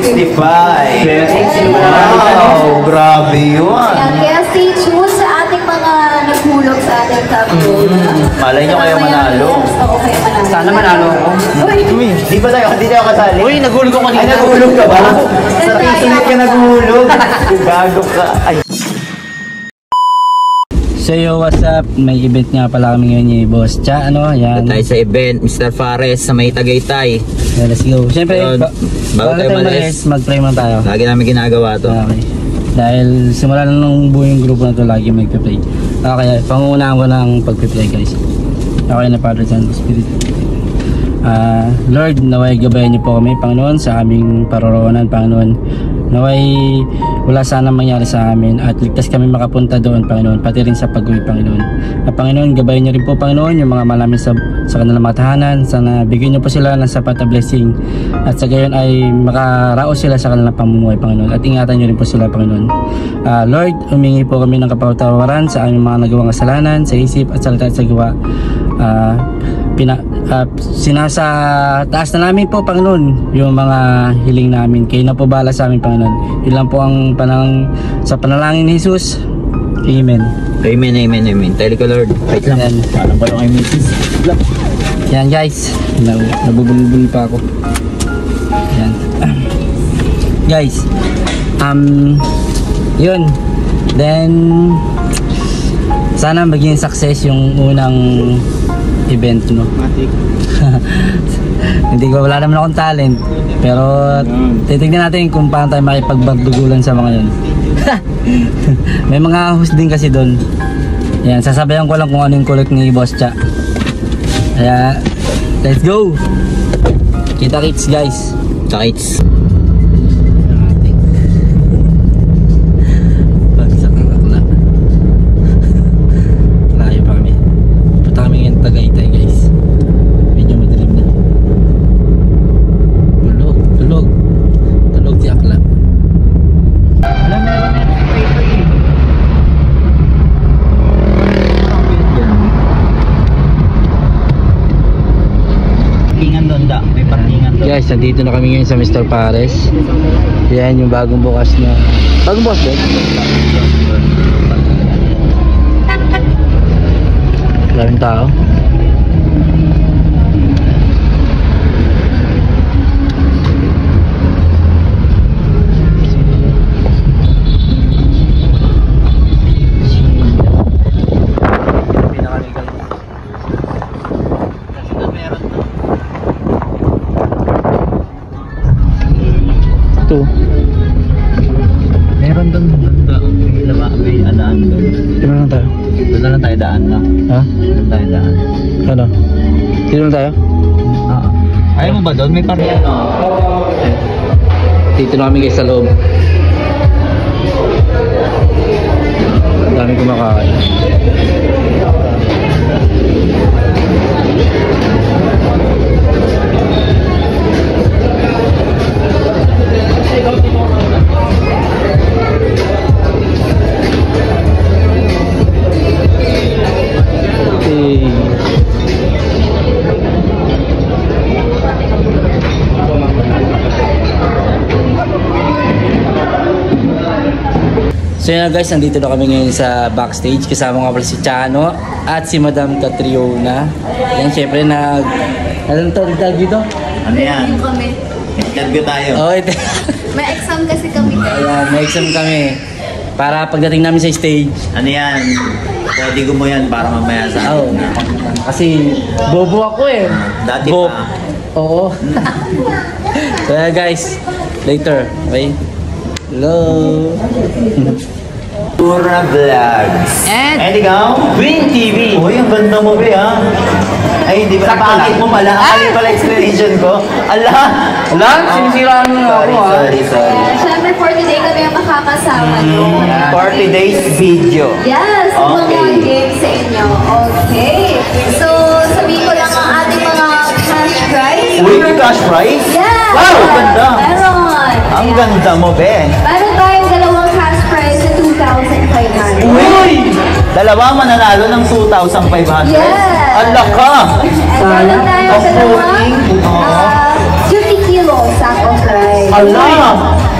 65. Wow, grabe yun. Kaya stay tuned sa ating mga naghulog sa ating top goal. Malay nyo kayo manalo. Sana manalo ako. Di ba tayo kasali? Uy, naghulog ako kanina. Ay, naghulog ka ba? Sa pisunit ka naghulog. Gago ka. Ay. So yo, what's up? May event nga pala kami ngayon ni Boss Cha, ano? Yan. Tayo sa event, Mr. Fares sa may Tagaytay. Yeah, let's go. Siyempre, bago tayo malis, mag-pray man tayo. Lagi namin ginagawa to. Okay. Dahil simula na nung buo yung grupo na to, lagi mag-pray. Okay, pangungunahan ko ng pag-pray, guys. Okay na, Father, Son, Spirit. Lord, naway gabayan niyo po kami, Panginoon, sa aming paroroonan, Panginoon. Naway wala sana mangyari sa amin at ligtas kami makapunta doon, Panginoon, pati rin sa pag-uwi, Panginoon. At Panginoon, gabayan niyo rin po, Panginoon, yung mga malamin sa kanilang mga tahanan. Sana bigyan niyo po sila ng sapat na blessing at sa gayon ay makaraos sila sa kanilang pamumuhay, Panginoon. At ingatan niyo rin po sila, Panginoon. Lord, humingi po kami ng kapatawaran sa aming mga nagawang kasalanan sa isip at salita at sa gawa. Sinasa taas na namin po, Panginoon, yung mga hiling namin. Kayo na po bahala sa amin, Panginoon. Yun lang po ang sa panalangin ni Jesus. Amen. Amen, amen, amen. Tell ko, Lord. Wait lang. Parang pa lang kay Mrs. Yan, guys. Nabubulbul pa ako. Yan. Guys. Yun. Then sana maging success yung unang event, no? Hindi ko, wala naman akong talent, pero titignan natin kung paano tayo makipagbardugulan sa mga yun. May mga host din kasi doon. Yan, sasabayan ko lang kung ano yung kulit ni Boss Cha. Kaya let's go. Kita-kits, guys. Kita-kits. Tagaytay, guys. Medyo madilim na. Tulog si Akla. Alam mo na Parkingan doon, da. May parkingan doon. guys, nandito na kami ngayon sa Mr. Pares. Yan yung bagong bukas na bagong bukas din. Maraming tao. Meron doon may adaan doon. Dito na tayo. Doon na lang tayo daan lang. Ha? Doon tayo daan. Ano? Dito na tayo? Oo. Ayaw mo ba doon? May parking. Dito na kami guys sa loob. Ang dami kumakain. So yun guys, nandito na kami ngayon sa backstage. Kasama nga pala si Chano at si Madam Catriona. Yan, syempre anong tawag dito? Ano yan? Kami. Interview tayo. Oh, May exam kasi kami guys. ayan, may exam kami. Para pagdating namin sa stage. Ano yan? Pwede mo yan para mamaya sa Oh, kasi bobo ako eh. Dati Bob. pa. Oo. So yeah, guys, later. Okay? Hello. Pura Vlogs. And ikaw? Green TV. Uy, ang ganda mo ba ha? Ay, hindi ba? Sakto Bakit lang. mo pala? Ay, pala explanation ko. Ala! Ala, sinisiraan mo ako ah. Sorry. Siyempre for today kami ang makakasama nyo. 40 days video. Yes, mga Okay. games sa inyo. Okay. So, sabihin ko lang ang ating mga cash prize. Uy, may cash prize? Yeah! Wow, ganda. Meron. Ang Ayan. ganda mo, be. Meron tayong dalawang cash prize sa 2,500. Uy! Dalawa mananalo ng 2,500. Yes! Ala ka! And meron tayong Ang dalawang puting. 50 kilos sack of rice. Ala!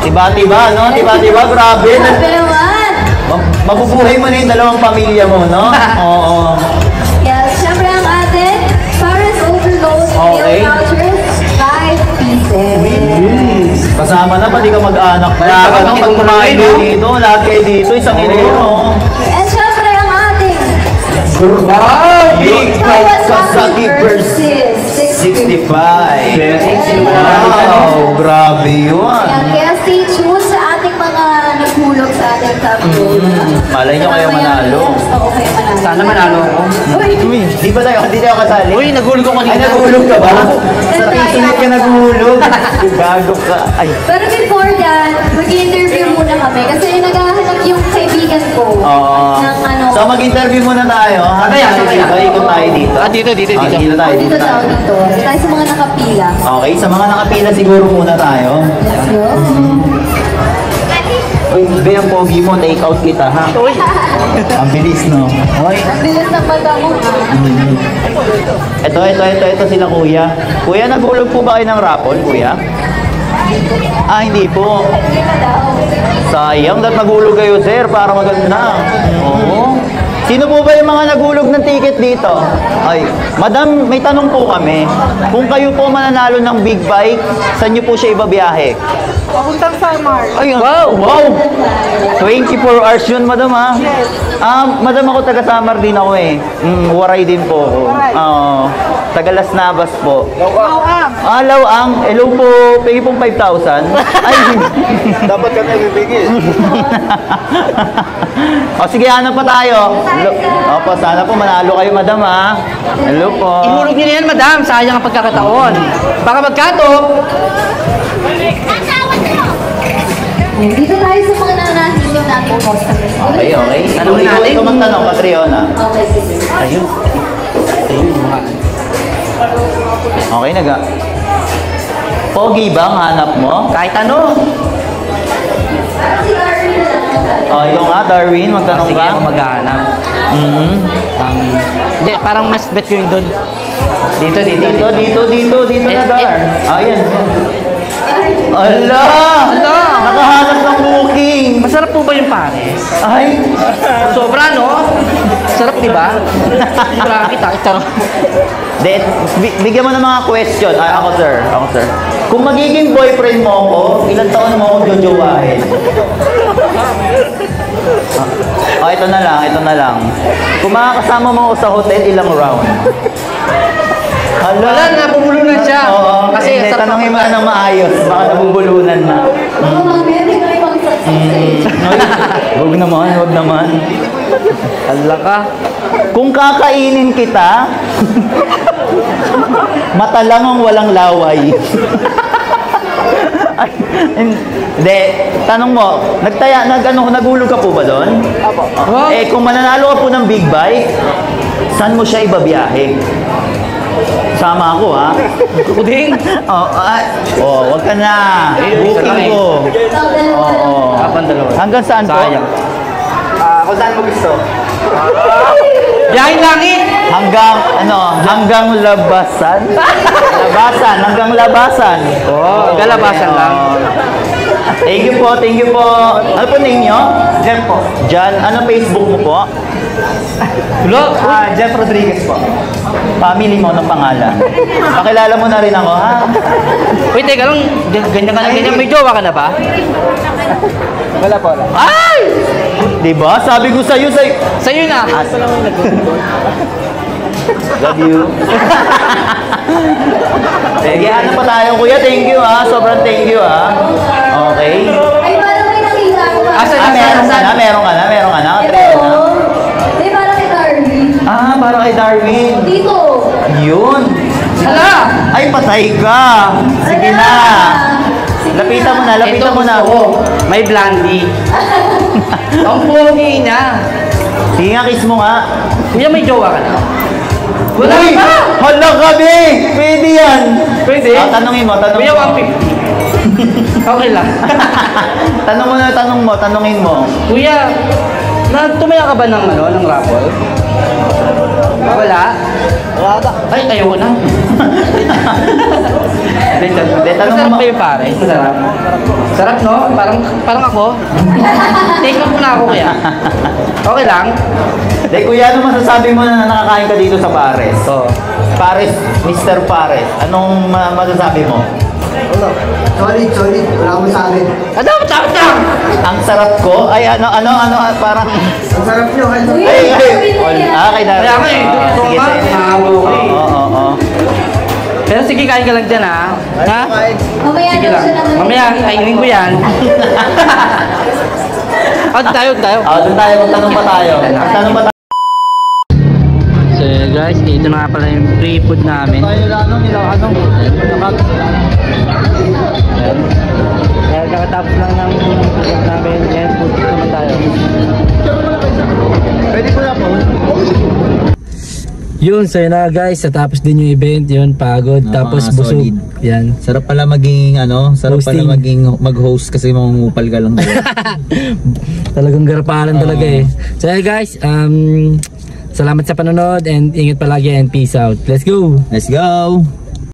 Tiba-tiba, no? Tiba-tiba, grabe. Grabe naman! Mabubuhay mo na yung dalawang pamilya mo, no? Oo. Yes, syempre ang atin, Paris Overload Okay. meal vouchers, 5 pieces. Kasama na, pati ka mag-anak na. Pag kumain dito, lahat kayo dito, isang ilero. And syempre ang ating Big Sasaki versus 65. Wow, grabe yun. Kaya stay tuned sa ating mga naghulog sa ating top goal. Malay nyo kayo manalo. Oo, kayo manalo. Sana manalo ako. Uy! Di ba tayo, hindi tayo kasali? Uy, naghulog ako Ay, kanina. naghulog ka ba? Sa pisunit ka naghulog. Gago ka. Ay. Pero before that, mag-interview muna kami kasi naghahanap yung kaibigan ko Oo. ng ano. So mag-interview muna tayo. Kaya. Ikot tayo dito. Dito. Dito tayo. Dito sa dito. Dito tayo sa mga nakapila. Okay, sa mga nakapila siguro muna tayo. Let's go. Uy, be, ang pogi mo, take out kita ha. Ang bilis, no? Okay. Ang bilis ng mata mo. Ito sila kuya. Kuya, naghulog po ba kayo ng raffle, kuya? Ah, hindi po. Hindi na daw. Sayang, dapat naghulog kayo, sir, para maganda. Oo. Sino po ba yung mga naghulog ng ticket dito? Ay, madam, may tanong po kami. Kung kayo po mananalo ng big bike, saan niyo po siya ibabiyahe? Papuntang Samar. Ay, wow! 24 hours yun, madam, ha? Madam, ako taga Samar din ako eh. Waray din po ako. Taga Las Navas po. Lawang. Hello po. Pagi pong 5,000. Ay, dapat ka na ibibigay. Sige, hanap pa tayo. Opo, sana po manalo kayo, madam, ha? Hello po. Ihulog niyo na yan, madam. Sayang ang pagkakataon. Baka magkatop. Dito tayo sa mga nananahimik nating customers. Okay. Tanungin natin. Ikaw magtanong, Catriona. Okay, sige. Ayun. Okay, Pogi ba ang hanap mo? Kahit ano. Si Darwin na lang. Ikaw nga, Darwin, magtanong Sige, ka. ako maghahanap. Hindi, parang mas bet ko yung doon. Dito. Dito na, Dar. Ayan. Ala! Nakahanap ng booking. Masarap po ba yung pares? Ay! Sobra, no? Sarap, di ba? Sobra kita. Bigyan mo ng mga question. Ako, sir. Kung magiging boyfriend mo ako, ilang taon mo akong jojowahin? Ito na lang. Kung makakasama mo ako sa hotel, ilang round? Wala na, bumulunan siya. Oo, Kasi hindi, sarap tanongin mo na ng maayos. Baka nabubulunan na. Baka mamaya hindi kami mag-success. Huwag naman. Hala ka. Kung kakainin kita, mata lang ang walang laway. Hindi, tanong mo, naghulog ka po ba doon? Apo. Kung mananalo ka po ng big bike, saan mo siya ibabiyahe? Sama ako, ha? Kuding. Wag ka na. Booking ko. Kapan dalawa. Hanggang saan po? Sayang. Kung saan mo gusto? Biyahing langit. Hanggang labasan? Hanggang labasan. Hanggang labasan lang. Thank you po. Ano po name nyo? Jan po. Jan, ano Facebook mo po? Jeff Rodriguez po. Family mo ng pangalan. Pakilala mo na rin ako, ha? Uy, teka lang. Ganyan ka na ganyan. May jowa ka na ba? Wala po. Ay! Diba? Sabi ko sa'yo. Sa'yo na. Love you. Sige, ano pa tayo, kuya? Thank you, ha? Sobrang thank you, ha? Okay. Ay, parang may nakita ko. Meron ka na. Ito. Ay, parang kay Darwin. Para kay Darwin. Dito. Yun. Hala! Ay, patay ka. Sige na. Lapitan mo na. May blondie. Ang pogi niya. Sige nga, kiss mo nga. Kuya, may jowa ka na? Wala Uy! pa! Hala ka, be! Pwede yan. Pwede? Tanungin mo. Kuya, 150. Okay lang. Tanungin mo. Kuya, tumaya ka ba ng raffle? Wala? Wala. Ay, ayoko na. Masarap ba yung pare? Masarap. Sarap no? Parang ako. Take off muna ako kuya. Okay lang? De, kuya, ano masasabi mo na nakakain ka dito sa Pares? Oo. Pares, Mr. Pares. Anong masasabi mo? Solid. Wala akong masabi. Dapat lang! Ang sarap ko? Ay, parang... Ang sarap nyo. Ano? Ay! Kay Darren. Kaya nga eh, Sige, tuwa. sige. Mahabo ko eh. Oo. Pero sige, kain ka lang dyan ha. Ha? Mamaya Sige daw lang. siya naman. Mamaya, kainin ko yan. Tayo. Doon tayo, magtanong pa tayo. Magtanong pa tayo. So guys, ito na nga pala yung free food namin. Kaya kakatapos lang ng food namin. Yan, food naman tayo. Pwede ko na po. Yun, so yun na guys, natapos din yung event, yun, pagod, tapos busog. solid. Yan. Sarap pala maging sarap Hosting. pala maging mag-host kasi mangungupal ka lang. Talagang garapalan talaga eh. So yeah guys, salamat sa panonood and ingat palagi and peace out. Let's go! Let's go!